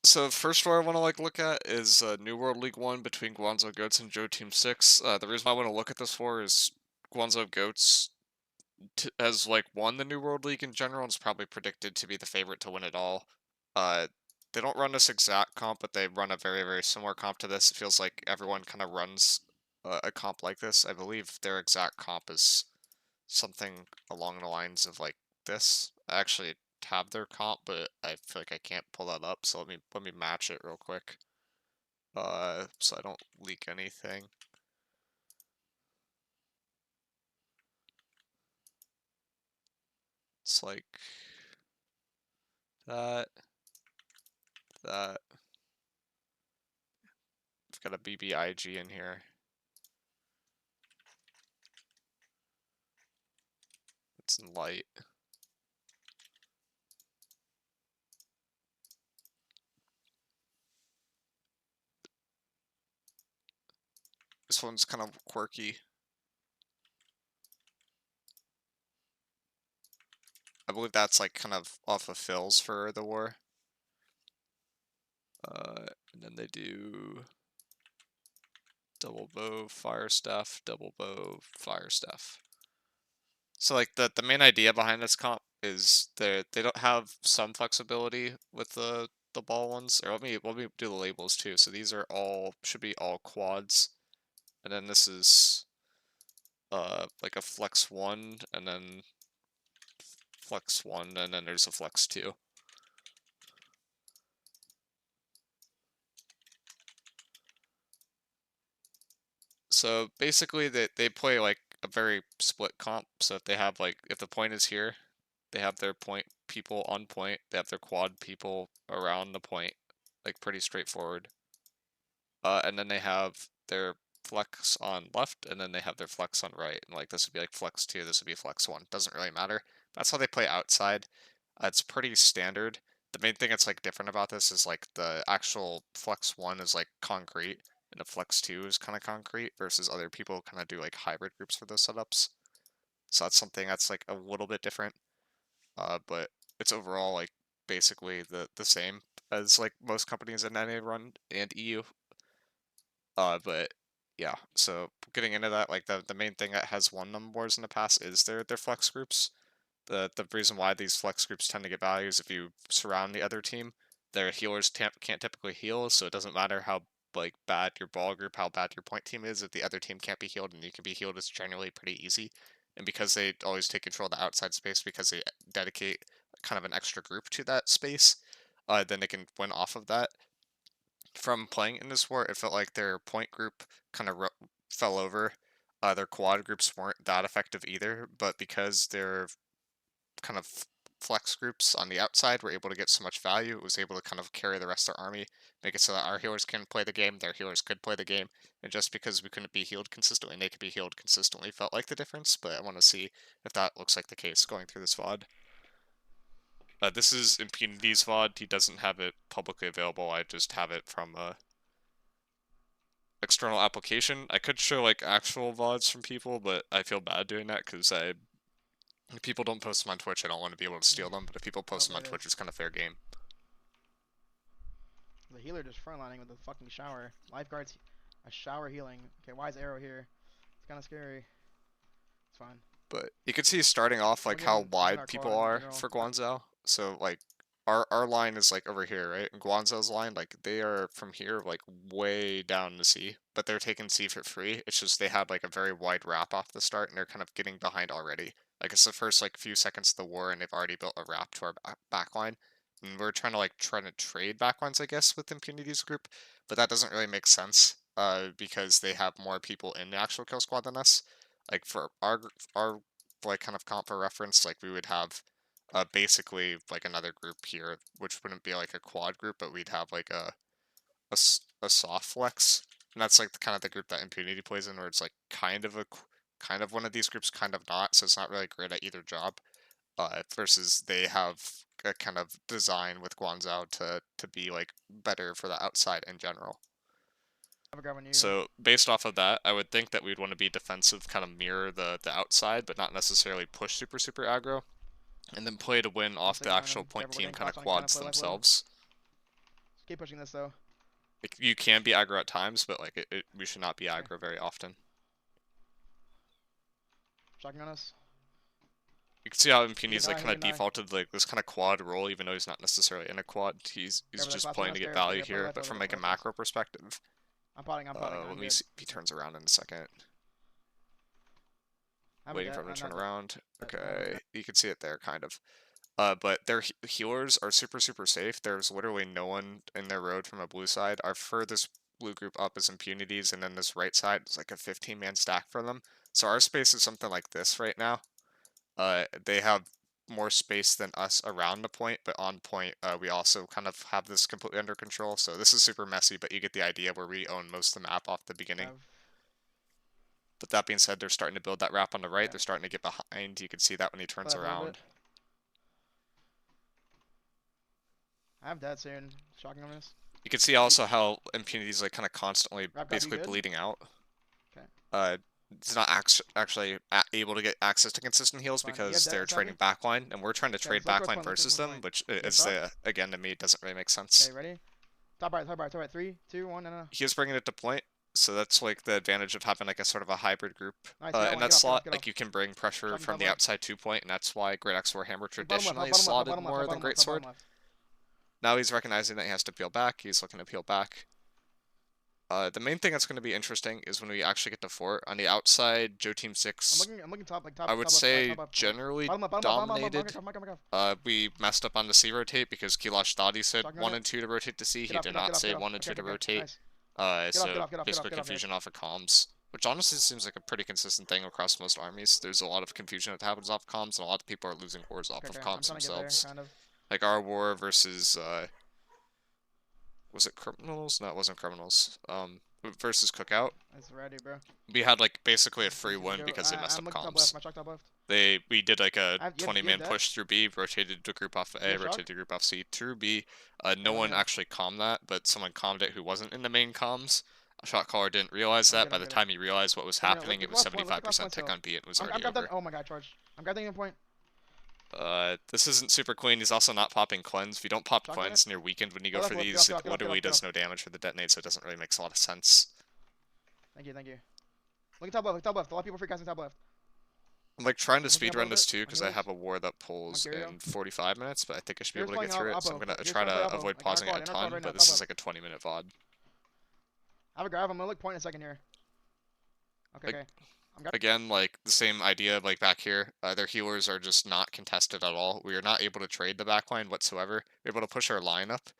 So first war I want to look at is New World League 1 between Guangzhou Goats and JT6. The reason why I want to look at this war is Guangzhou Goats has won the New World League in general and is probably predicted to be the favorite to win it all. Uh, they don't run this exact comp, but they run a very similar comp to this. It feels like everyone kind of runs a comp like this. I believe their exact comp is something along the lines of like this. I actually have their comp, but I feel like I can't pull that up. So let me match it real quick. So I don't leak anything. It's like that, that. I've got a BBIG in here. It's in light. This one's kind of quirky. I believe that's like kind of off of fills for the war. And then they do double bow, fire staff, double bow, fire staff. So like the main idea behind this comp is they don't have some flexibility with the ball ones. Or let me do the labels too. So these are all should be all quads. And then this is like a flex 1 and then flex 1 and then there's a flex 2. So basically they play like a very split comp. So if they have if the point is here, they have their point people on point, they have their quad people around the point, like pretty straightforward. And then they have their flex on left, and then they have their flex on right. And like this would be like flex 2, this would be flex 1. Doesn't really matter. That's how they play outside. It's pretty standard. The main thing that's like different about this is like the actual flex 1 is like concrete, and the flex 2 is kind of concrete, versus other people kind of do like hybrid groups for those setups. So that's something that's like a little bit different. But it's overall like basically the same as like most companies in NA run and EU. But yeah, so getting into that, like the main thing that has won them wars in the past is their flex groups. The reason why these flex groups tend to get value is if you surround the other team, their healers can't typically heal, so it doesn't matter how like bad your ball group, how bad your point team is, if the other team can't be healed and you can be healed, it's generally pretty easy. And because they always take control of the outside space because they dedicate kind of an extra group to that space, then they can win off of that. From playing in this war, it felt like their point group kind of fell over. Their quad groups weren't that effective either, but because their kind of flex groups on the outside were able to get so much value, it was able to kind of carry the rest of our army, make it so that our healers can play the game, their healers could play the game, and just because we couldn't be healed consistently and they could be healed consistently felt like the difference, but I want to see if that looks like the case going through this VOD. This is Impunity's VOD. He doesn't have it publicly available. I just have it from external application. I could show like actual VODs from people, but I feel bad doing that because if people don't post them on Twitch, I don't want to be able to steal them. But if people post Oh, them there on it Twitch, is. it's kind of fair game. The healer just frontlining with the fucking shower. Lifeguard's a shower healing. Okay, why is Arrow here? It's kind of scary. It's fine. But you can see starting off like how We'll get wide our people quad are general. for Guanzhou. So like our line is like over here, right? And Guanzhou's line, like they are from here like way down the sea, but they're taking C for free. It's just they had like a very wide wrap off the start, and they're kind of getting behind already. Like it's the first like few seconds of the war, and they've already built a wrap to our back line. And we're trying to trade backlines, I guess, with Impunity's group, but that doesn't really make sense. Because they have more people in the actual kill squad than us. Like for our like kind of comp for reference, like we would have basically like another group here, which wouldn't be like a quad group, but we'd have like a soft flex, and that's like the kind of the group that Impunity plays in, where it's like kind of one of these groups, kind of not. So it's not really great at either job. Versus they have a kind of design with Guanzhou to be like better for the outside in general. Have a grab on you. So based off of that, I would think that we'd want to be defensive, kind of mirror the outside, but not necessarily push super aggro, and then play to win off the 169 actual him. point Careful, we're team getting kind of crossed on a cannon. quads Play life low. themselves. Keep pushing this though. Like, you can be aggro at times, but like we should not be Okay. aggro very often. Shocking on us. You can see how He can Impunity's like die. He kind of can die. defaulted like this kind of quad role, even though he's not necessarily in a quad. He's Careful, that just last one playing was to get scary. value Okay, play here. left, But left, from left, like a left, left. macro perspective, I'm potting. I'm potting. I'm let me good. see if he turns around in a second. I have a Waiting debt. for him to turn Not debt. around. I have a Okay, debt. you can see it there, kind of. But their healers are super safe. There's literally no one in their road from a blue side. Our furthest blue group up is Impunities, and then this right side is like a 15-man stack for them. So our space is something like this right now. They have more space than us around the point, but on point, we also kind of have this completely under control. So this is super messy, but you get the idea where we own most of the map off the beginning. Have. But that being said, they're starting to build that wrap on the right. Okay. They're starting to get behind. You can see that when he Play turns left a little bit. around. I have debt soon. Shocking on us. You can see also how Impunity's like kind of constantly Wrap grab. You basically good? bleeding out. Okay. It's not actually able to get access to consistent heals Fine. You have because debt, they're Savvy? trading backline, and we're trying to Okay. trade Let's look towards backline point. Let's look versus towards them, point. which You have is stuff? again to me doesn't really make sense. Okay. Ready? Top right. Top right. Top right. 3, 2, 1. No. He was bringing it to point, so that's like the advantage of having like a sort of a hybrid group Nice. You got in one. that Get off. Get off. slot. Get off. Like you can bring pressure Shocking from top the left. outside 2 point, and that's why Great X Warhammer Bottom left. traditionally is Bottom left. slotted Bottom left. more than Bottom left. Great Bottom Sword. left. Now he's recognizing that he has to peel back. He's looking to peel back. The main thing that's going to be interesting is when we actually get to fort. On the outside, Joe Team I'm 6, looking. I'm looking top. Like I top. would Top left. say Top left. generally Bottom left. Bottom left. Bottom left. dominated. Mark off. We messed up on the C rotate because Kilosh thought he said Shocking on 1 it. and 2 to rotate to C. Get He off. did Get off. Get not off. say Get off. 1 and Okay. 2 to Okay. Okay. rotate. Nice. Get off. Get So off. Get off. Get off. basically Get off. confusion off of comms, which honestly seems like a pretty consistent thing across most armies. There's a lot of confusion that happens off comms, and a lot of people are losing wars off Okay. of Okay. I'm comms trying to get there. themselves. Kind of. Like our war versus was it criminals? No, it wasn't criminals. Versus Cookout. It's ready, bro. We had like basically a free Let's win go. because they messed I'm up looking top left. comms. My chalk top left. We did like a You have 20-man that? push through B, rotated to group off You A, have shock? rotated to group off C through B. No Yeah, one yeah. actually calmed that, but someone calmed it who wasn't in the main comms. A shot caller didn't realize I'm that. good. By I'm the good. time he realized what was happening, it Look was last point. Look last 75% point tick still. on B, and it was I'm already grabbing. over. Oh my god, charge. I'm grabbing the point. This isn't super clean. He's also not popping cleanse. If you don't pop Shocking cleanse it. and you're weakened when you Go go left, for left, these, it get off. literally does no damage for the detonate, so it doesn't really make a lot of sense. Thank you. Thank you. Look at top left. Look top left. A lot of people free casting top left. I'm like trying to I'm looking up a speedrun little this bit. too On because I heels. have a war that I'm on pulls Curio. in 45 minutes, but I think I should be Here's able to get playing through it. So I'm Oppo. gonna Here's try trying to play to Oppo. avoid Like, pausing it a inner quad ton, right now, but top this is left. like a 20-minute VOD. I have a grab. I'm gonna look point in a second here. Okay. Like, Okay. I'm grabbing. again, like the same idea, like back here, their healers are just not contested at all. We are not able to trade the backline whatsoever. We're able to push our line up,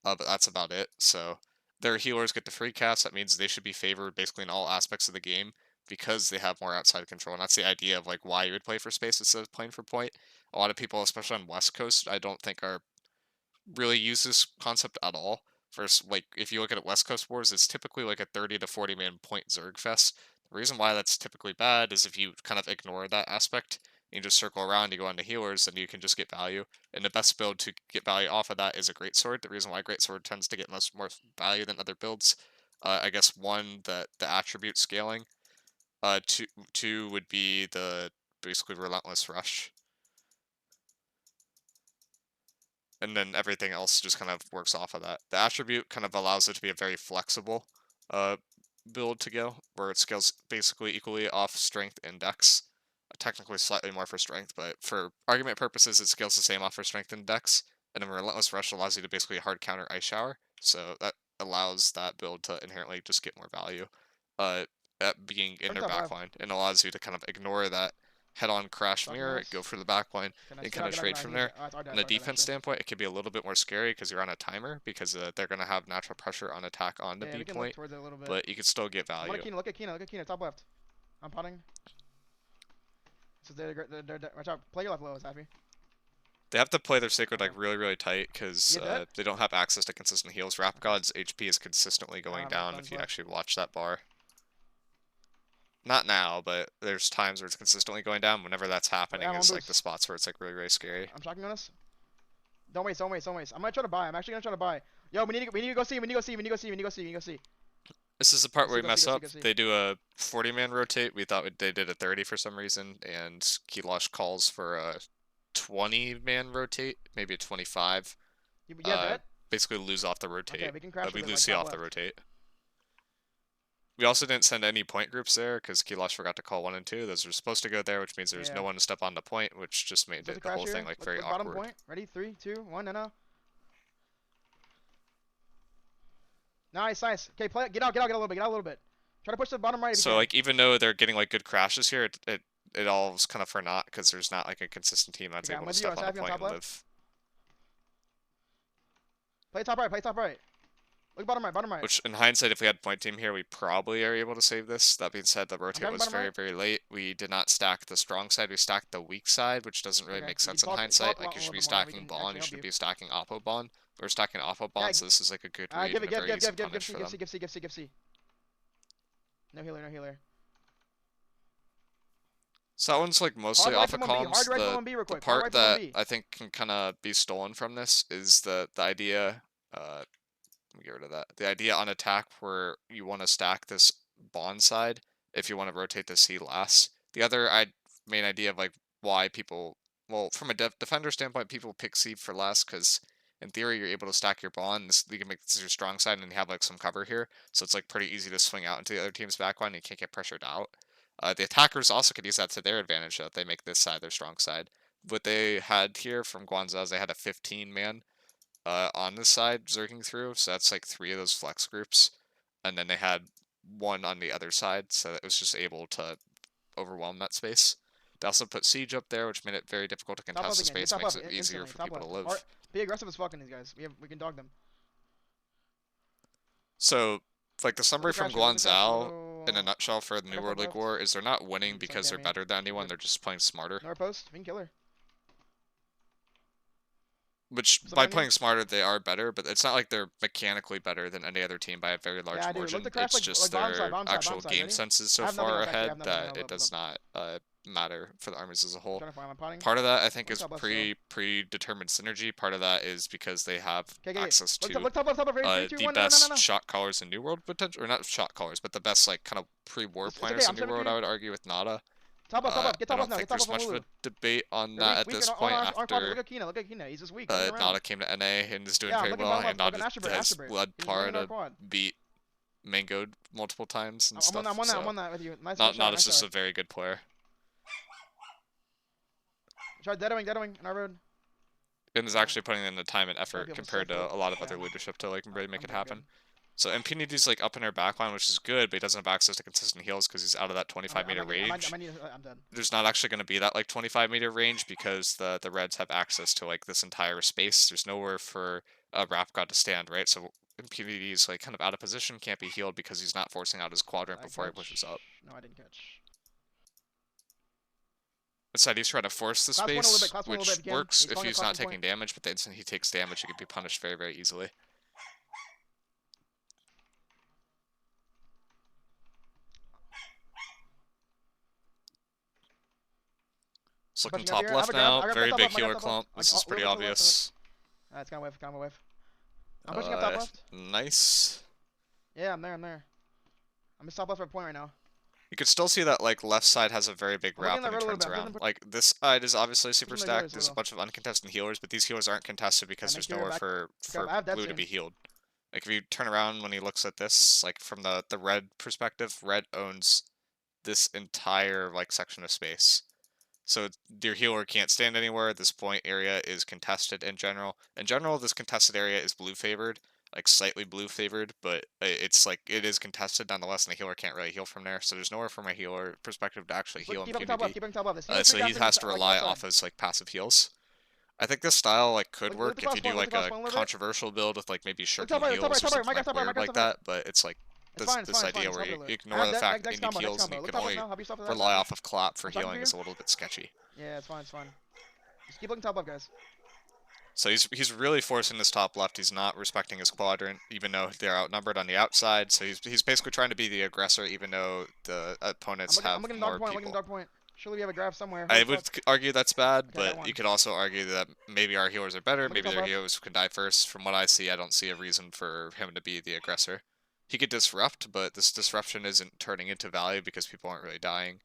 but that's about it. So their healers get the free cast. That means they should be favored basically in all aspects of the game because they have more outside control. And that's the idea of like why you would play for space instead of playing for point. A lot of people, especially on West Coast, I don't think are really use this concept at all. First, like if you look at West Coast Wars, it's typically like a 30 to 40 man point Zerg fest. The reason why that's typically bad is if you kind of ignore that aspect, you just circle around, you go into healers, and you can just get value. And the best build to get value off of that is a greatsword. The reason why greatsword tends to get much more value than other builds, I guess one, the attribute scaling. Two would be the basically relentless rush. And then everything else just kind of works off of that. The attribute kind of allows it to be a very flexible uh, build to go, where it scales basically equally off strength and dex. Technically slightly more for strength, but for argument purposes, it scales the same off for strength and dex. And then Relentless Rush allows you to basically hard counter Ice Shower, so that allows that build to inherently just get more value. That being in their Top left. backline, and allows you to kind of ignore that head-on crash Shocking mirror, us. go for the backline, Okay, nice. and kind of trade from there. From a defense standpoint, it could be a little bit more scary because you're on a timer, because they're going to have natural pressure on attack on the Yeah, B we can look point, towards it a little bit. but you can still get I'm value. gonna Kina. Look at Kina. Look at Kina. Top left. I'm potting. So they're watch out. Play your left low, is happy. They have to play their Sacred like really tight because You get that? they don't have access to consistent heals. Rap God's HP is consistently going down if you left. actually watch that bar. Not now, but there's times where it's consistently going down. Whenever that's happening, I'm on is like boost. the spots where it's like really scary. I'm shocking on us. Don't waste. I'm gonna try to buy. I'm actually gonna try to buy. Yo, we need to go see. We need to go see. This is the part Go where see, we go see, mess go see, up. go see. They do a 40-man rotate. We thought they did a 30 for some reason, and Kilosh calls for a 20-man rotate, maybe a 25. You have that? basically lose off the Okay, rotate. we can crash We with it, lose like C top off the left. rotate. We also didn't send any point groups there because Kilosh forgot to call 1 and 2. Those were supposed to go there, which means there's Yeah. no one to step on the point, which just I'm made supposed to it the crash whole thing here. like Look, very look bottom awkward. point. Ready? 3, 2, 1, no. Nice, nice. Okay, play. Get out a little bit. Get out a little bit. Try to push to the bottom right if you So can. like even though they're getting like good crashes here, it all is kind of for naught because there's not like a consistent team that's Okay, I'm able to with you. I'm step on the staffing on point top and left. live. Play top right. Play top right. Look bottom right. Bottom right. Which in hindsight, if we had point team here, we probably are able to save this. That being said, the I'm rotate driving was bottom very, right. very late. We did not stack the strong side. We stacked the weak side, which doesn't really Okay. make You sense in talk hindsight. a Like you little should be bit more, and we stacking can bond. actually You help shouldn't you. be stacking oppo bond. We're stacking oppo Yeah. bond, so this is like a good read Give and it. a very easy Give punish C. for Give C. them. Give C. Give C. Give C. No healer. No healer. So that one's like Hard mostly right off from of 1B. Hard comms. right from 1B real The quick. Hard part right from that 1B. I think can kind of be stolen from this is the idea. Let me get rid of that. The idea on attack where you want to stack this bond side if you want to rotate the C last. The other main idea of like why people, well, from a defender standpoint, people pick C for less because in theory you're able to stack your bond. You can make this your strong side and you have like some cover here, so it's like pretty easy to swing out into the other team's back line and you can't get pressured out. The attackers also could use that to their advantage though, if they make this side their strong side. What they had here from Guanza is they had a 15-man on this side zerking through, so that's like 3 of those flex groups, and then they had 1 on the other side, so it was just able to overwhelm that space. They also put siege up there, which made it very difficult to Top contest left the again. Get space, top makes left it easier instantly. for Top people to left. Hard. live. Be aggressive as fucking these guys. We can dog them. So, like the Look summary at from crash here. Look at crash. Guanzhou in a Little. nutshell for the I New got World top League left. War is they're not winning Just because like they're me. better than anyone, Good. they're just playing smarter. North post. We can kill her. Which, What's up by behind you? playing smarter, they are better, but it's not like they're mechanically better than any other team by a very Yeah, large I do. Look margin. to crash It's like just bottom side, their bottom side, bottom actual side. game Ready? sense is I so have nothing far else actually. I ahead have nothing. that No, it does not matter for the armies as a I'm whole. trying to find my potting. Part of that, I think, Look is top left still. predetermined synergy. Part of that is because they have Okay. access to Look top left. Top left. Ready? 3, 2, the 1. best No. shot callers in New World potential, or not shot callers, but the best like kind of pre-war It's okay. planners in I'm New World. 73. I would argue with Nada. Top left. Get I top left don't now. think Get top there's left on much of Lulu. a debate on You're that weak. at Weak. this On point our father. after Look at Kina. Look at Kina. He's just weak. Don't get around Nada him. came to NA and is doing Yeah, I'm very looking well, bottom and left. Look Nada at Asherbert. has Asherbert. led He's Para running our to quad. beat Mangoed multiple times and stuff. I'm So on that with you. Nice not shot. Nada's Nice just shot. a very good player. Try deadoing in our road. And is actually putting in the time and Trying to effort be able to compared sniff to it. a lot of Yeah, other leadership to like really make I'm it doing good. happen. So Impunity's like up in her backline, which is good, but he doesn't have access to consistent heals because he's out of that 25-meter range. I'm dead. There's not actually going to be that like 25-meter range because the Reds have access to like this entire space. There's nowhere for a Rap God to stand, right? So Impunity's like kind of out of position, can't be healed because he's not forcing out his quadrant I before he catch. pushes up. No, I didn't catch. Instead, he's trying to force the Class one a little bit. space, Class one a little which bit if you can. works He's if calling a he's class not one taking point. damage, but the instant he takes damage, he can be punished very, very easily. It's I'm looking pushing up top here. I have left a grab. now. I grab Very top big left. I grab healer top clump. left. This is pretty Little bit to the left. obvious. It's kind of whiff. Kind of whiff. I'm pushing up top left. Nice. Yeah, I'm there. I'm in top left for a point right now. You can still see that like left side has a very big I'm looking wrap in when the he road a little turns bit. I'm around. pushing Like this side is obviously super the stacked. healers a There's a little. bunch of uncontested healers, but these healers aren't contested because next there's to your nowhere back. for I have dead blue to soon. be healed. Like if you turn around when he looks at this, like from the red perspective, red owns this entire like section of space. So your healer can't stand anywhere. This point area is contested in general. In general, this contested area is blue favored, like slightly blue favored, but it's like it is contested nonetheless, and the healer can't really heal from there. So there's nowhere from a healer perspective to actually heal Keep up top left. Impunity. Keep up top left. This So he has to like rely left side. off his like passive heals. I think this style like could Look at work the if you cross do point. Look like at the cross a point a little bit. controversial build with like maybe Look shirking top right. heals Top or right. Top right. something My like weird like top right. that. But it's like It's this fine. idea It's where help you it. ignore the fact Next that Indy combo. heals and you Look can top only left now. Help yourself to that rely side. off of clap for I'm talking to healing you. is a little bit sketchy. Yeah, it's fine. Just keep looking top left, guys. So he's really forcing this top left. He's not respecting his quadrant, even though they're outnumbered on the outside. So he's basically trying to be the aggressor, even though the opponents I'm have looking more dog point. people. Dog point. Surely we have a grab somewhere. I would argue that's bad, Okay, I got but one. you could also argue that maybe our healers are better. I'm looking Maybe top their left. healers can die first. From what I see, I don't see a reason for him to be the aggressor. He could disrupt, but this disruption isn't turning into value because people aren't really dying.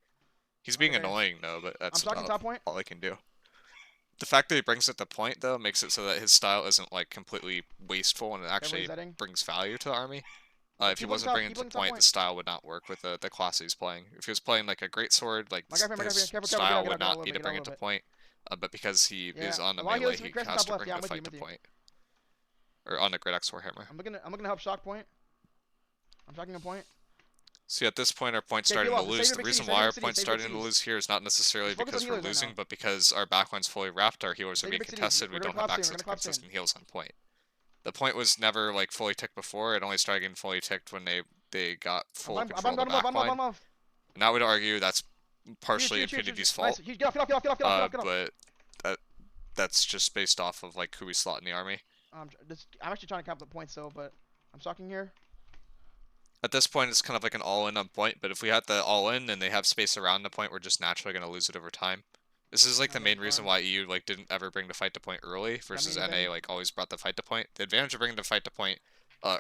He's being Okay. annoying though, but I'm that's talking about top point. all I can do. The fact that he brings it to point though makes it so that his style isn't like completely wasteful and it Careful, he's actually setting. brings value to the army. If he Keep looking wasn't top. bringing it Keep to looking top point, the point. style would not work with the class he's playing. If he was playing like a great sword, like My guy here, my guy here. his Careful, careful. Get out, style get out, would get out a not little be bit, to get out a bring it little to bit. point, but because he Yeah, is on I a want heal melee, this he crest on has top to left. bring Yeah, the I'm with you, fight I'm to with you. point, or on the Great Axe Warhammer. I'm gonna help shock point. I'm shocking a point. See, at this point, our point's Okay, heal starting to up. Save lose. your The big city. reason Save why your our big city. point's Save big starting to cities. lose here is not necessarily Just focus on because we're healers right losing, now. but because our backline's fully wrapped, our healers are Save your being big cities. contested, we We're gonna don't have collapse soon. We're access gonna to collapse soon. consistent heals on point. The point was never like fully ticked before, it only started getting fully ticked when they got full I'm control of the bottom left. backline. Bottom left. And I would argue that's Huge, partially huge, huge, huge. Infinity's Nice. fault, Huge. Get off, get off, get off, get off, get off, get off, get off. but that that's just based off of like who we slot in the army. I'm actually trying to count the points though, but I'm shocking here. At this point, it's kind of like an all-in on point, but if we had the all-in and they have space around the point, we're just naturally going to lose it over time. This is like the I'm getting main reason farmed. why EU like didn't ever bring the fight to point early Got me versus NA anything? like always brought the fight to point. The advantage of bringing the fight to point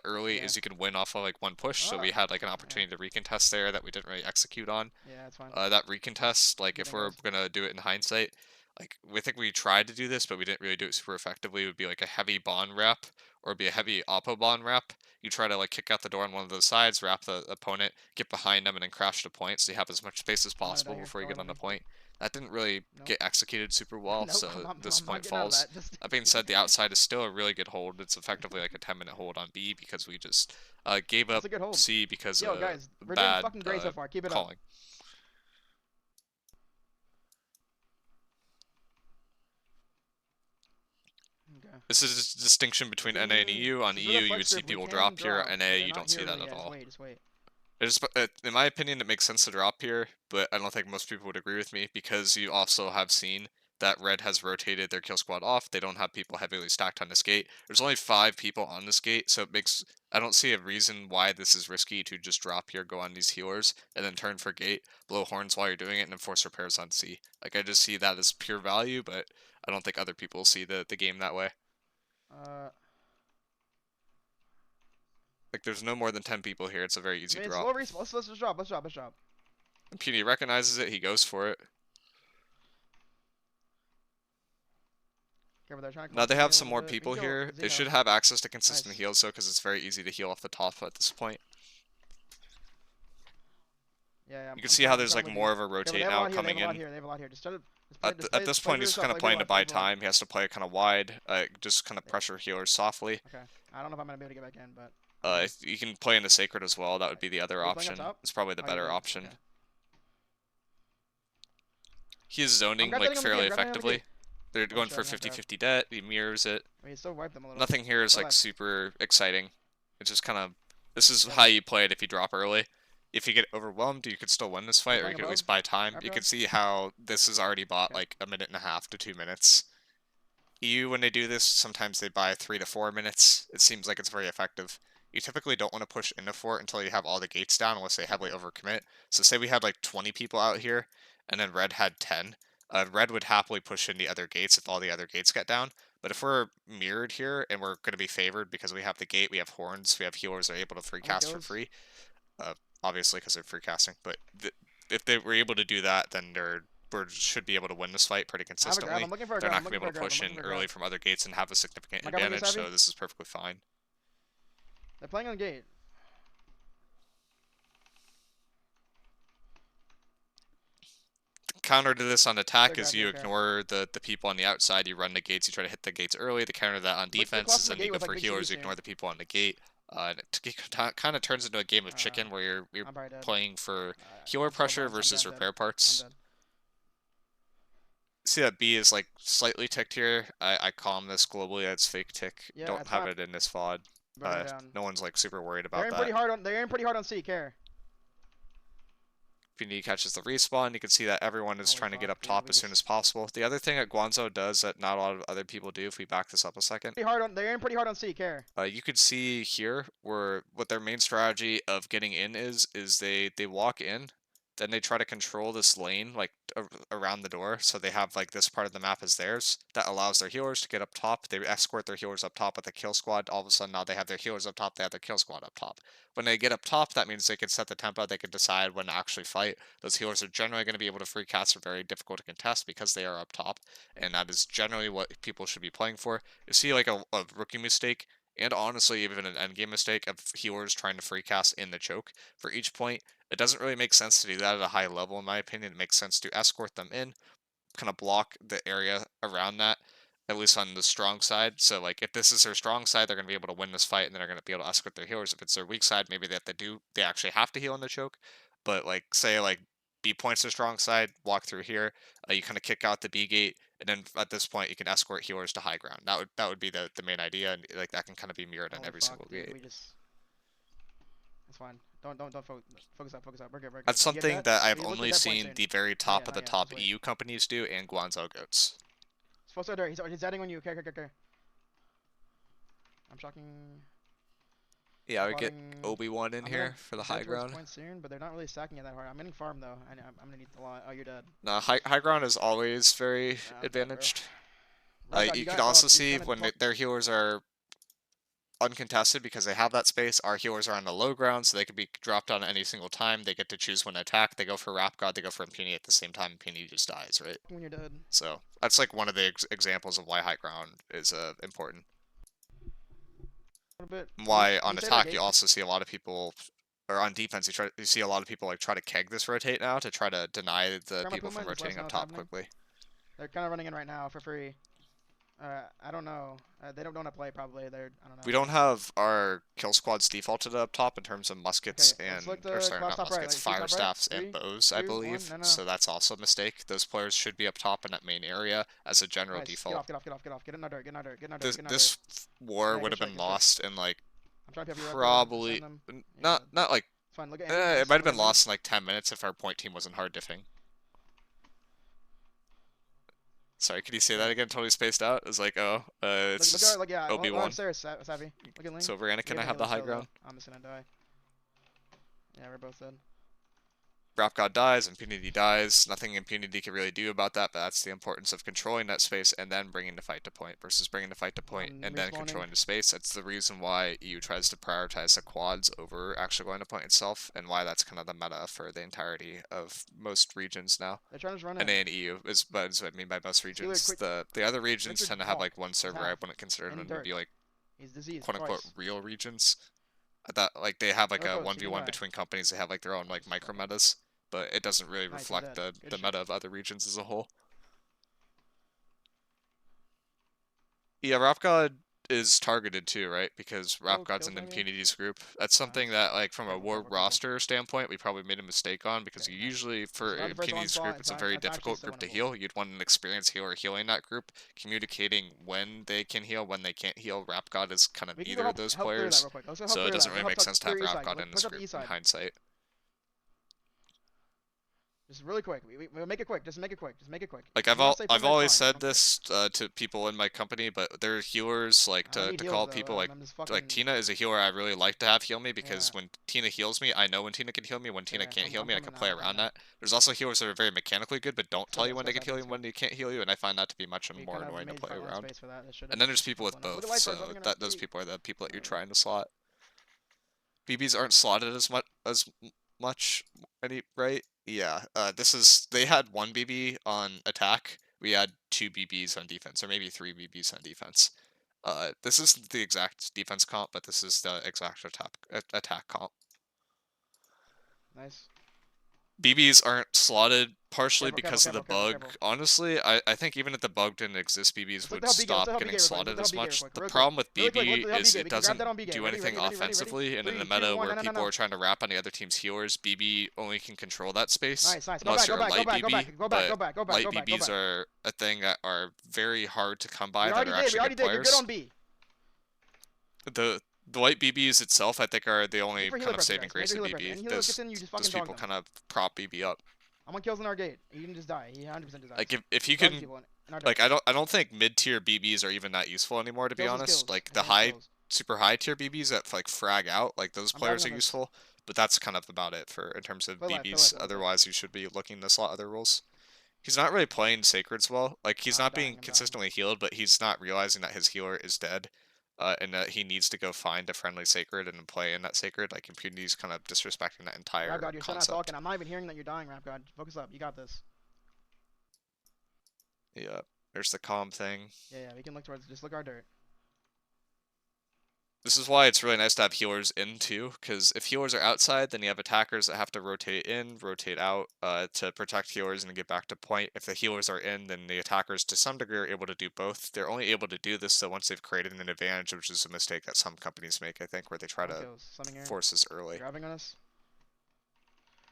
early Yeah. is you can win off of like one push, so Ah. we had like an Yeah. opportunity to recontest there that we didn't really execute on. Yeah, that's fine. That recontest, like Good if thing, we're guys. gonna do it in hindsight, like we think we tried to do this, but we didn't really do it super effectively. It would be like a heavy bond wrap or be a heavy oppo bond wrap. You try to like kick out the door on one of those sides, wrap the opponent, get behind them, and then crash the point, so you have as much space as I'm gonna die possible here. before you Go away get on from the me. point. That didn't really Nope. get executed super well, Nope. so this I'm not point getting out of falls. that. Just. That being said, the outside is still a really good hold. It's effectively like a 10-minute hold on B because we just gave That's up a good hold. C because Yo, of guys, we're doing bad fucking great so far. Keep it up. calling. Okay. This is a distinction between NA and Redeeming. EU. On This is where EU, the you flex would see strip we people can drop here. drop. On NA, They're you not don't see here that yet. at Just all. wait. Just wait. In my opinion, it makes sense to drop here, but I don't think most people would agree with me because you also have seen that Red has rotated their kill squad off. They don't have people heavily stacked on this gate. There's only 5 people on this gate, so it makes I don't see a reason why this is risky to just drop here, go on these healers, and then turn for gate, blow horns while you're doing it, and then force repairs on C. Like I just see that as pure value, but I don't think other people see the game that way. Uh, Like there's no more than 10 people here. It's a very I easy mean, it's drop. low respawn. Let's just drop. Let's drop. Let's drop. And Puny recognizes it. He goes for it. Okay, but they're trying to Now they collapse me have a some little more bit. We people can go here. They should Xeno. have access to consistent Nice. heals though, because it's very easy to heal off the top at this point. Yeah, yeah. You can see how there's like with more you. of a Okay, but they rotate have a now lot here. They coming have a lot in. here. They have a lot here. Just start. Just play. At this point, he's for kind of yourself, playing to buy play for yourself. time. He has to play kind of wide, just kind of Yeah. pressure healers softly. Okay. I don't know if I'm gonna be able to get back in, but. You can play into Sacred as well. That would be the other Are you playing up option. top? It's probably the Oh, you better did. option. Okay. He is I'm zoning grab like on the fairly gate. Grab on the effectively. gate. They're Oh going shit, for I'm gonna die. 50-50 debt. He mirrors it. I mean, still wiped them a little. Nothing here is Go like left. super exciting. It's just kind of this is Got how it. you play it if you drop early. If you get overwhelmed, you could still win this fight, or you Playing could at above. least buy time. Wrap You it can up. see how this is already bought Okay. like 1.5 to 2 minutes. EU, when they do this, sometimes they buy 3 to 4 minutes. It seems like it's very effective. You typically don't want to push into fort until you have all the gates down, unless they heavily overcommit. So say we had like 20 people out here, and then Red had 10. Red would happily push in the other gates if all the other gates get down. But if we're mirrored here and we're going to be favored because we have the gate, we have horns, we have healers that are able to free I'm with cast for goes. free, obviously because they're free casting. But if they were able to do that, then we should be able to win this fight pretty I have a grab. consistently. I'm looking for a They're grab. not I'm going to looking be for a able to grab. push I'm in looking for a early grab. from other gates and have a significant My guy advantage, this so heavy. this is perfectly fine. They're playing on gate. Counter to this on attack Good is grab. you Good grab. ignore the people on the outside, you run the gates, you try to hit the gates early. The counter to that on They're defense is crossing the then you gate go with like for big healers, CDs you here. ignore the people on the gate. And it kind of turns into a game of chicken where you're I'm probably dead. playing for healer I'm so pressure low. versus I'm repair dead. parts. I'm dead. See that B is like slightly ticked here. I calm this globally as fake tick. Yeah, Don't it's have not it in this VOD. burning down. No one's like super worried They're about in that. pretty hard on. They're in pretty hard on C. Care. If he catches the respawn, you can see that everyone is Holy trying to get fuck, up dude, top we as soon just- as possible. The other thing that Guanzo does that not a lot of other people do, if we back this up a second, Pretty hard on. They're in pretty hard on C. Care. you could see here where what their main strategy of getting in is they walk in, then they try to control this lane like around the door, so they have like this part of the map as theirs that allows their healers to get up top. They escort their healers up top with a kill squad. All of a sudden now they have their healers up top, they have their kill squad up top. When they get up top, that means they can set the tempo, they can decide when to actually fight. Those healers are generally going to be able to free cast, are very difficult to contest because they are up top, and that is generally what people should be playing for. You see like a rookie mistake, and honestly even an endgame mistake of healers trying to free cast in the choke for each point. It doesn't really make sense to do that at a high level, in my opinion. It makes sense to escort them in, kind of block the area around that, at least on the strong side. So, like, if this is their strong side, they're going to be able to win this fight, and then they're going to be able to escort their healers. If it's their weak side, maybe they actually have to heal in the choke. But, like, say, like, B point's their strong side, walk through here, you kind of kick out the B gate, and then at this point, you can escort healers to high ground. That would be the main idea, and, like, that can kind of be mirrored on Holy every fuck, single dude. gate. We just. It's fine. Don't focus up. Focus up. We're good. We're good. That's You get something that? that I've We look at only that point seen soon. the very Not top yet. of the Not yet. Just top wait. EU companies do and Guangzhou goats. Supposed to there. He's adding on you. Okay. I'm shocking. Yeah, I would get Spotting. Obi-Wan in I'm gonna here for the high zip towards ground. point soon, but they're not really stacking it that hard. I'm getting farm though. I'm gonna need the lot. Oh, you're dead. No, high ground is always very I'm dead, bro. advantaged. Right, God, you You could got. Oh, also you see kind of when talk. their healers are uncontested because they have that space. Our healers are on the low ground, so they can be dropped on any single time. They get to choose when to attack. They go for Rap God, they go for Impunity at the same time. Impunity just dies, right? When you're dead. So that's like one of the examples of why high ground is important. A little bit. Why When on you say their attack you gate, also see a lot of people, or on defense you see a lot of people like try to keg this rotate now to try to deny the Karma people Puma, from just let us rotating know up what's top happening. quickly. They're kind of running in right now for free. I don't know. They don't want to play probably. I don't know. We don't have our kill squads defaulted up top in terms of muskets Okay, let's look and, or the sorry, class not top right. muskets, Like, see fire top right. staffs and Three, bows, I two, one. believe. No. So that's also a mistake. Those players should be up top in that main area as a general Nice. default. Get off. Get in our dirt. Get in our dirt. Get in our dirt. This Get in our dirt. this war Yeah, would good have shit. been Good shit. lost in like I'm trying to help you right there. I'm probably setting them. You're not dead. not like It's fine. Look at Andy. it Nice. might have Look been at move. lost in like 10 minutes if our point team wasn't hard diffing. Sorry, could you say that Okay. again? Totally spaced out. It was like, oh, it's Look at our, just like, yeah. Our Obi-Wan. stairs, Savvy. Look at Ling. So Verana You're can I gonna have heal the us high still, though. ground? I'm just gonna die. Yeah, we're both dead. Rap God dies, Impunity dies. Nothing Impunity can really do about that, but that's the importance of controlling that space and then bringing the fight to point versus bringing the fight to point I'm and then respawning. controlling the space. That's the reason why EU tries to prioritize the quads over actually going to point itself, and why that's kind of the meta for the entirety of most regions now. They're trying to just run And in. in EU is what I mean by most Healer, regions. quick. The other regions Liquid tend to have Hawk. like one He's server. I half. wouldn't consider Any them to dirt. be like He's diseased. quote unquote Twice. real regions. I thought like they have like No a ghost. You can 1v1 die. between companies. They have like their own like Nice. micro Fucking. metas, but it doesn't really Nice. I'm reflect dead. Good the shit. meta of other regions as a whole. Yeah, Rap God is targeted too, right? Because Rap Oh, God's kills in maybe. Impunity's group. That's something Nice. that, like, from a Careful. war Careful. Careful. roster standpoint, we probably made a mistake on because Okay. you Nice. usually, We for survived the first Impunity's onslaught. group, it's a very It's actually difficult so group to winnable. heal. You'd want an experienced healer healing that group, communicating when they can heal, when they can't heal. Rap God is kind of We can go neither of those help clear that players, real quick. Let's go help so it clear doesn't that. Go really help make sense to have clear east Rap side. God in Push this up the group east in side. hindsight. Just really quick. We'll make it quick. Just make it quick. Just make it quick. Like If you want to stay I've perimeter, it's always fine. I said don't care. this to people in my company, but their healers like I don't need to heals call though. people I'm just like fucking. Tina is a healer I really like to have heal me Yeah. because when Tina heals me, I know when Tina can heal me. When Tina Okay. can't heal I'm me, I coming can play now. I'm coming around now. that. There's also healers that are very mechanically good but don't Let's go. tell you Let's when go. they can Savvy. heal you Let's and when go. they can't heal you, and I find that to be much We more kind of annoying to made play front line around. space for that. That should And have then been there's people with helpful enough. Look at both, lifeguards so running around. that those Three. people are the people that you're Alright. trying to slot. BBs aren't slotted as much any right? Yeah. They had one BB on attack. We had two BBs on defense, or maybe three BBs on defense. This isn't the exact defense comp, but this is the exact attack comp. Nice. BBs aren't slotted partially Careful. Careful. because of the Careful. Careful. bug. Careful. Honestly, I think even if the bug didn't exist, BBs Let's look would to help B gate. Let's stop look to help B getting gate real quick. Let's slotted look to help as B gate real much. quick. The Really quick. problem with Really quick. Look BB to help B is gate. it We can grab doesn't that on B gate. do Ready. anything Ready. Ready. Ready. Ready. offensively, and in a 3, 2, meta 1. where No. No. No. people No. are trying to wrap on the other team's healers, BB only can control that space Nice. Nice. Go unless back. Go you're a back. Go light back. Go BB, back. Go back. but Go back. Go back. light Go back. Go BBs back. are a thing that are very hard to come by We that already are did. We actually already good did. You're good players. on B. The white BBs itself, I think, are the Make only for kind healer of pressure, saving guys. Make grace for of healer pressure. BB. And healer gets in, you just Those fucking dog people them. kind of prop BB up. I'm on kills in our gate. He can just die. He 100% just dies. Like if you Dog can, people in our like dirt. I don't think mid tier BBs are even that useful anymore, to be Kills is honest. kills. Like I the think it's high kills. super high tier BBs that like frag out, like those I'm diving players are on this. useful. But that's kind of about it for in terms of Fill it BBs. a little bit. Otherwise, you should be looking to slot other roles. He's not really playing Sacreds well. Like, he's I'm not dying. being I'm dying. consistently healed, but he's not realizing that his healer is dead. And that he needs to go find a friendly Sacred and play in that Sacred. Like, Impunity's kind of disrespecting that Rap entire God, you're still not concept. talking. I'm not even hearing that you're dying, Rap God. Focus up. You got this. Yeah, there's the calm thing. Yeah, we can look towards. Just look our dirt. This is why it's really nice to have healers in too, because if healers are outside, then you have attackers that have to rotate in, rotate out, to protect healers and get back to point. If the healers are in, then the attackers to some degree are able to do both. They're only able to do this though once they've created an advantage, which is a mistake that some companies make, I think, where they try One to kills. Something here. force this early. Grabbing on us.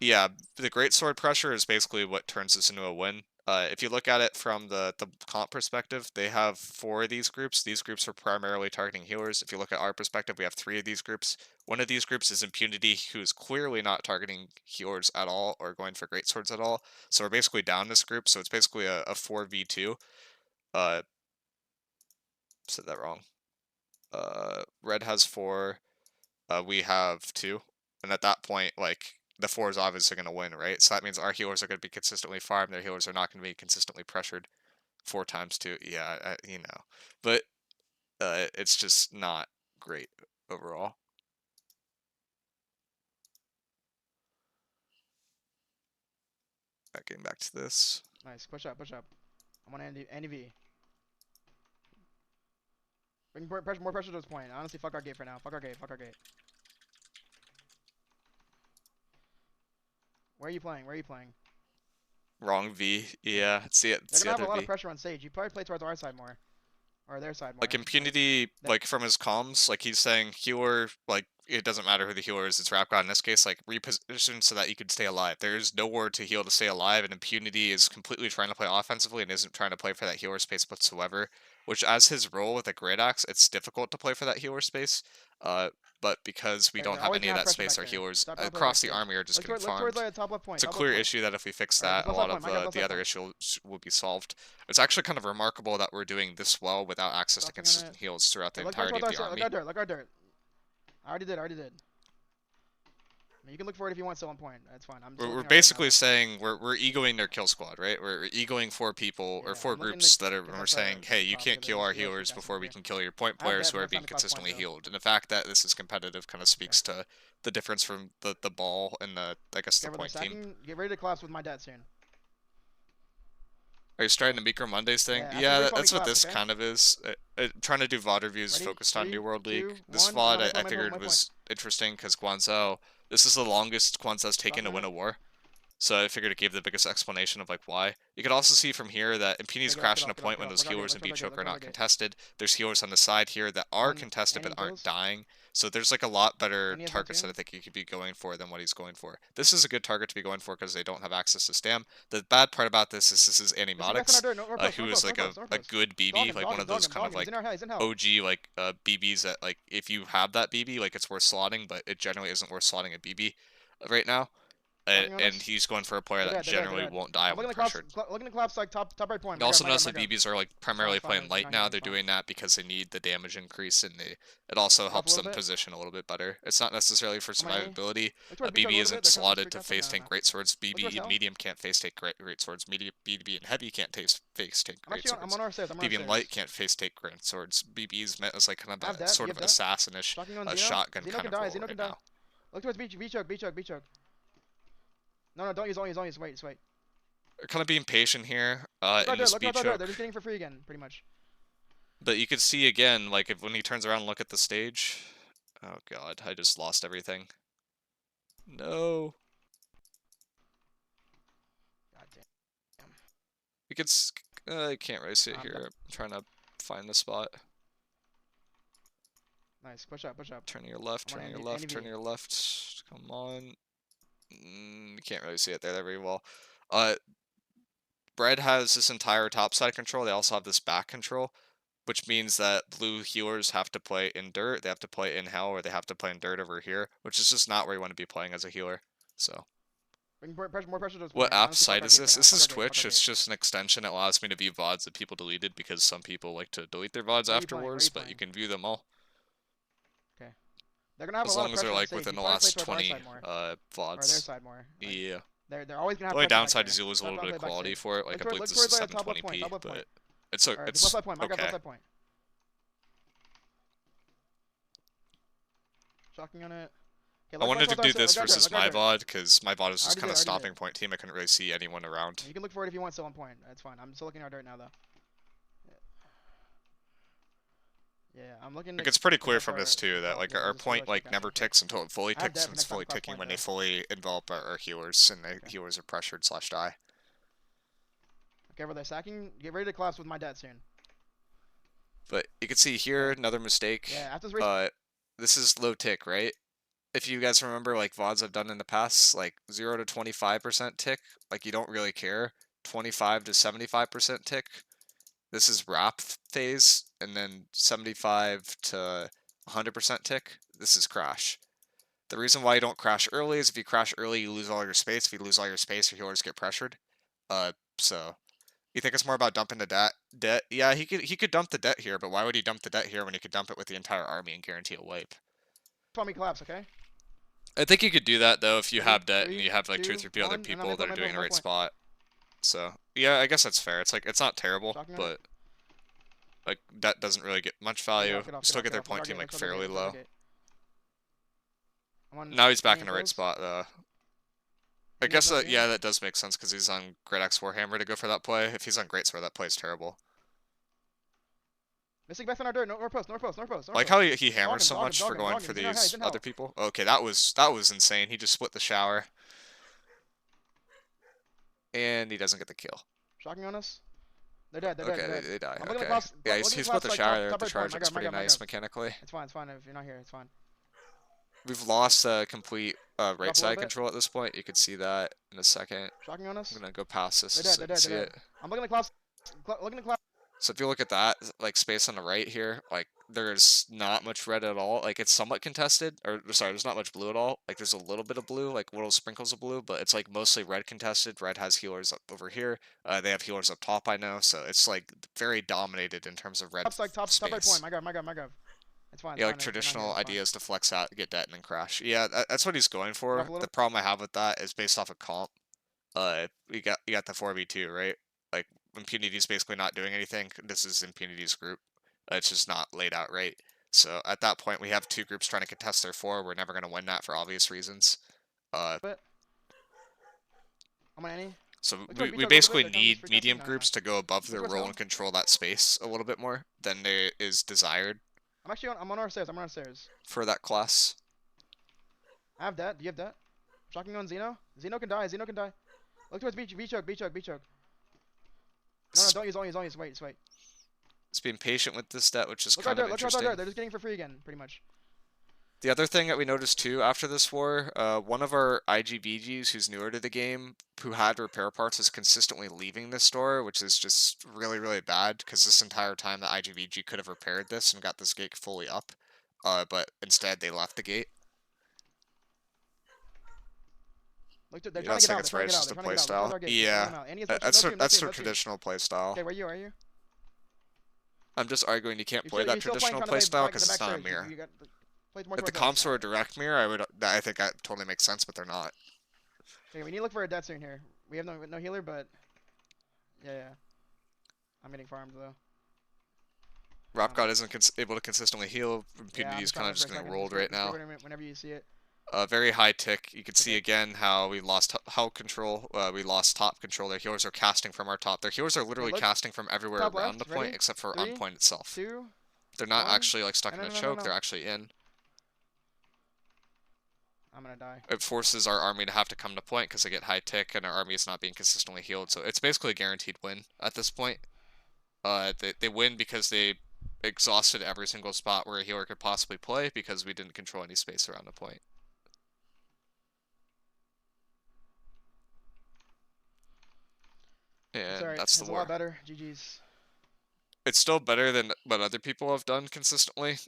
Yeah, the great sword pressure is basically what turns this into a win. If you look at it from the comp perspective, they have 4 of these groups. These groups are primarily targeting healers. If you look at our perspective, we have 3 of these groups. One of these groups is Impunity, who is clearly not targeting healers at all or going for great swords at all. So we're basically down this group. So it's basically a 4v2. Said that wrong. Red has 4. We have 2. And at that point, like, the 4 is obviously going to win, right? So that means our healers are going to be consistently farmed. Their healers are not going to be consistently pressured 4 times 2. Yeah, you know. But it's just not great overall. Getting back to this. Nice. Push up. Push up. I'm on Andy V. Bring more pressure to this point. Honestly, fuck our gate for now. Fuck our gate. Fuck our gate. Where are you playing? Where are you playing? Wrong V. Yeah. Yeah, it's They're the gonna have a other lot of V. pressure on stage. You probably play towards our side more. Or their side Like more. Impunity, That, like from his comms, like he's saying healer, like it doesn't matter who the healer is, it's Rap God in this case, like reposition so that you can stay alive. There's nowhere to heal to stay alive, and Impunity is completely trying to play offensively and isn't trying to play for that healer space whatsoever. Which, as his role with a Great Axe, it's difficult to play for that healer space. Uh, but because we don't they're have always any gonna of have that pressure space, back our there. healers Stop trying to play back across the here. army are just getting Look towards farmed. the top left point. It's a Top left clear point. issue that if we fix Alright, that, just a left side lot point. of My guys, left the side other point. issues will be solved. It's actually kind of remarkable that we're doing this well without access to Crossing on it. consistent heals throughout the Okay, look entirety of towards the our, look army. our dirt. Look our dirt. I already did. I already did. I mean, you can look for it if you want still on point. That's fine. I'm just We're looking our dirt now basically though. saying we're egoing their kill squad, right? We're egoing 4 people or Yeah, 4 I'm looking to groups that are get we're back to saying, hey, you top can't because kill there's our healers healers contesting before we here. can kill your point I have players death. who No are time being to cross point consistently though. healed. And the fact that this is competitive kind of Okay. speaks to the difference from the ball and the I guess the Careful, they're point team. stacking. Get ready to collapse with my dad soon. Are you starting the Micro Mondays thing? Yeah, after Yeah, the respawn we that's what collapse, this okay? kind of is. Trying to do VOD reviews Ready? focused on New Three, World League. two, This one. I'm VOD on I my point, figured my point. was interesting because Guanzhou, this is the longest Guanzhou's taken Crossing to on win it. a war. So I figured it gave the biggest explanation of like why. You could also see from here that Impini's Okay, get off, get crashing a off, get off, point get when off. those Look our gate. healers Look and towards B our gate. choke Look are towards our not gate. contested. There's healers on the side here that are On contested but any aren't kills. dying. So there's like a lot better Any has no targets that I tunes. think you could be going for than what he's going for. This is a good target to be going for because they don't have access to stam. The bad part about this is Missing guys on our Animatics, dirt. No, north post, who north is post, like north post, north a post. good Dog BB, him, like dog one him, of dog those him, kind dog of him. He's like in our head. He's in hell. OG like BBs that like if you have that BB, like it's worth slotting, but it generally isn't worth slotting a BB right now. Dogging on And us. he's going for a player They're that dead. They're dead. They're generally dead. won't die I'm when looking to collapse. pressured. Looking to collapse like top right point. You My guard. also My guard. notice My the guard. BBs are like It's fine. primarily It's fine. playing They're light not now. healing. They're It's fine. doing that because they need the damage increase, and it also Drop a helps little them bit. position a little bit better. It's not necessarily for On my A. survivability. Look A towards B chug a BB little bit. isn't They're coming slotted straight to crossing. face No, no, tank no. great swords. Look towards BB in hell. medium can't face tank great swords. BB in heavy can't face tank I'm great actually on. I'm swords. on our stairs. I'm on our BB in light stairs. can't face tank great swords. BB is meant as like kind I have of a that. You sort have of that. assassinish Shocking on Zeno. shotgun Zeno kind can of die. role Zeno right can die. now. Look towards B chug. B chug. B chug. No, no. Don't use. Don't use. Don't use. Wait. Just wait. They're kind of being patient here Look our in dirt. this Look B our dirt. They're choke. just getting for free again, pretty much. But you could see again, like if when he turns around and look at the stage. Oh god, I just lost everything. No. God damn. We could. I can't really see it I'm here. I'm trying to find the spot. nice. Push up. Push up. Turn to your left. I'm on Turn to your Andy, left. Andy Turn V. to your left. Come on. You can't really see it there very well. Uh, Bread has this entire top side control. They also have this back control, which means that blue healers have to play in dirt, they have to play in hell, or they have to play in dirt over here, which is just not where you want to be playing as a healer. So, Bring more pressure to this what point. app Honestly, fuck site our is gate for this? now. This Fuck is our gate. Fuck our Twitch. It's gate. just an extension that allows me to view VODs that people deleted because some people like to delete their VODs Where are you playing? Where are afterwards, you but you playing? can view them all. Okay. They're gonna have a As lot of long as they're pressure on like safe. within You the probably play last towards our 20 side more, or their VODs. side more. Like Yeah. they're always gonna The have only pressure back downside there. is you lose a little bit Play of back quality safe. for it. Like I believe Look this is towards top left point. 720p, Top left point. but it's All right, just left it's side point. My guy, left okay. side point. Shocking on it. Okay, I look wanted to towards our do side. this Look our dirt. versus Look our my dirt. VOD because my VOD is I just already kind did. of I already stopping did. point team. I couldn't really see anyone around. You can look for it if you want still on point. That's fine. I'm still looking at our dirt now though. Yeah, I'm looking Like to it's pretty pick clear up from this too that quad. like Yeah, our just really point like never casting. Okay. ticks until it fully I have ticks, dev and it's next time fully top ticking point when they though. fully envelop our healers, and the Okay. healers are pressured slash die. Okay, where they're sacking, get ready to collapse with my dad soon. But you can see here Okay. another mistake. Yeah, after this race. This is low tick, right? If you guys remember, like VODs I've done in the past, like 0 to 25% tick, like you don't really care. 25 to 75% tick. This is wrap phase, and then 75 to 100% tick. This is crash. The reason why you don't crash early is if you crash early, you lose all your space. If you lose all your space, your healers get pressured. So you think it's more about dumping the debt? Yeah, he could dump the debt here, but why would he dump the debt here when he could dump it with the entire army and guarantee a wipe? Tell me collapse, okay? I think you could do that though if you Ready? have debt and 3, you have like 2 or 2, 3 other 1, and I'm people that are doing the my right point. spot. So yeah, I guess that's fair. It's like it's not terrible, Shocking on it. but like debt doesn't really get much Get value. off, get off, get Still off, get get their off. Look point our team gate, like look our gate, fairly look our low. gate. I'm on Now he's back in the right infos. spot though. I Any guess infos that here? yeah, that does make sense because he's on Great Axe Warhammer to go for that play. If he's on Great Sword, that play is terrible. Missing back on our dirt. No, north post, north post, north post, north Like post. how he hammers so Dog him, much dog for him, going dog him. for He's in our head, he's these in other hell. people. Okay, that was insane. He just split the shower, and he doesn't get the kill. Shocking on us. They're dead, they're dead, Okay, they're dead. they die. I'm looking Okay. across, Yeah, looking he split across the like shower there with top the right point. charge. My That's God, my pretty God, my nice God. mechanically. It's fine if you're not here, it's fine. We've lost complete right Drop a little side bit. control at this point. You can see that in a second. Shocking on us. I'm gonna go past this They're dead, so you they're can dead, see they're it. dead. I'm looking at collapse, looking at collapse. So if you look at that, like space on the right here, like there's not much red at all. Like it's somewhat contested, or sorry, there's not much blue at all. Like there's a little bit of blue, like little sprinkles of blue, but it's like mostly red contested. Red has healers up over here. They have healers up top, I know. So it's like very dominated in terms of red Collapse like top right point. space. My God, my God, my God. It's fine, Yeah, it's like fine if you're not here, traditional it's fine. ideas to flex out, get debt, and then crash. Yeah, that's what he's going Drop for. a little. The problem I have with that is based off of comp. You got the 4v2, right? Like Impunity's basically not doing anything. This is Impunity's group. It's just not laid out right. So at that point, we have two groups trying to contest their 4. We're never going to win that for obvious reasons. Bit. I'm on any. So Look towards we beach a little basically bit. They're coming need free casting. medium No, no, no. groups to go above Look their towards role hell. and control that space a little bit more than there is desired I'm actually on. I'm on our stairs. I'm on our stairs. for that class. I have that. Do you have that? Shocking on Zeno. Zeno can die. Zeno can die. Look towards beach. Beach choke. Beach choke. Beach choke. No, don't use. Don't use. Don't use. Wait. Just wait. It's being patient with this stat, which is Look kind right of there. Look right interesting. there. They're just getting for free again, pretty much. The other thing that we noticed too after this war, one of our IGVGs who's newer to the game, who had repair parts, is consistently leaving this store, which is just really, really bad because this entire time the IGVG could have repaired this and got this gate fully up, but instead they left the gate. Look, they're You trying don't to get think out. it's They're right, trying it's to just get a out. They're trying to get out. Look towards playstyle. our gate. Yeah, Them out. Any no team. that's No their team. No traditional playstyle. Okay, where are you? Where are you? I'm just arguing you can't play You're that still playing traditional trying to play playstyle back, because the it's not a backstairs. mirror. You got play more If the towards comps us. were a direct mirror, I think that totally makes sense, but they're not. Okay, we need to look for a death soon here. We have no healer, but yeah. I'm getting farmed though. Rap God isn't able to consistently heal. Yeah, I'm Impunity's just kind trying of to look just for a getting second. rolled Just right now. whenever you see it. Very high tick. You can see Okay. again how we lost health control. We lost top control. Their healers are casting from our top. Their healers are literally look. casting from everywhere Top around left. the point Ready? except for on 3, point itself. 2, They're not 1. actually like stuck in a choke. No. They're actually in. I'm gonna die. It forces our army to have to come to point because they get high tick and our army is not being consistently healed. So it's basically a guaranteed win at this point. They win because they exhausted every single spot where a healer could possibly play because we didn't control any space around the point. And Alright. that's the It's a war. lot better. GG's. It's still better than what other people have done consistently.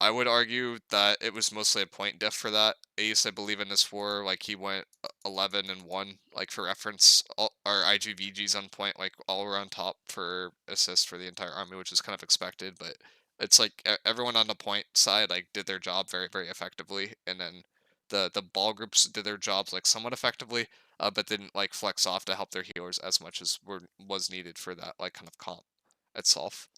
I would argue that it was mostly a point diff for that. Ace, I believe in this war, like he went 11 and 1. Like for reference, our IGVG's on point, like all around top for assists for the entire army, which is kind of expected. But It's like everyone on the point side like did their job very very effectively, and then the ball groups did their jobs like somewhat effectively, but didn't like flex off to help their healers as much as was needed for that like kind of comp itself.